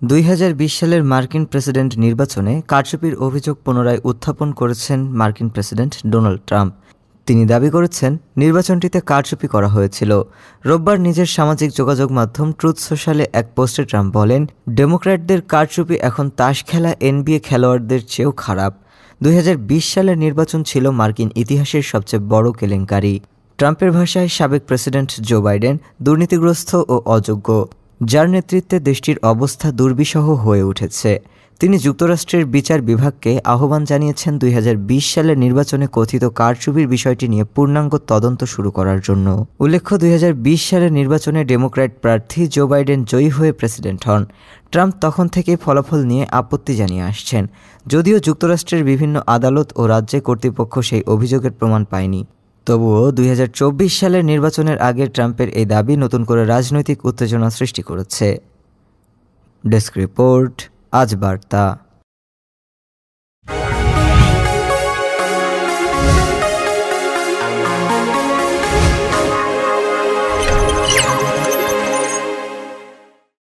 2020 সালের মার্কিন প্রেসিডেন্ট নির্বাচনে কারচুপির অভিযোগ পুনরায় উত্থাপন করেছেন মার্কিন প্রেসিডেন্ট ডোনাল্ড ট্রাম্প। তিনি দাবি করেছেন নির্বাচনটিতে কারচুপি করা হয়েছিল। রোববার নিজের সামাজিক যোগাযোগ মাধ্যম ট্রুথ সোশ্যালে এক পোস্টে ট্রাম্প বলেন, ডেমোক্র্যাটদের কারচুপি এখন তাস খেলা NBA খেলোয়াড়দের চেয়েও খারাপ। 2020 সালের নির্বাচন ছিল মার্কিন ইতিহাসের সবচেয়ে বড় কেলেঙ্কারি। ট্রাম্পের ভাষায় সাবেক প্রেসিডেন্ট জো বাইডেন দুর্নীতিগ্রস্ত ও অযোগ্য, যার নেতৃত্বে দেশটির অবস্থা দুর্বিষহ হয়ে উঠেছে। তিনি যুক্তরাষ্ট্রের বিচার বিভাগকে আহ্বান জানিয়েছেন 2020 সালের নির্বাচনে কথিত কারচুপির বিষয়টি নিয়ে পূর্ণাঙ্গ তদন্ত শুরু করার জন্য। উল্লেখ্য, 2020 সালের নির্বাচনে ডেমোক্র্যাট প্রার্থী জো বাইডেন জয়ী হয়ে প্রেসিডেন্ট হন। ট্রাম্প তখন থেকেই ফলাফল নিয়ে আপত্তি জানিয়ে আসছেন, যদিও যুক্তরাষ্ট্রের বিভিন্ন আদালত ও রাজ্য কর্তৃপক্ষ সেই অভিযোগের প্রমাণ পায়নি। তবুও 2024 সালের নির্বাচনের আগে ট্রাম্পের এই দাবি নতুন করে রাজনৈতিক উত্তেজনা সৃষ্টি করেছে। ডেস্ক রিপোর্ট, আজ বার্তা।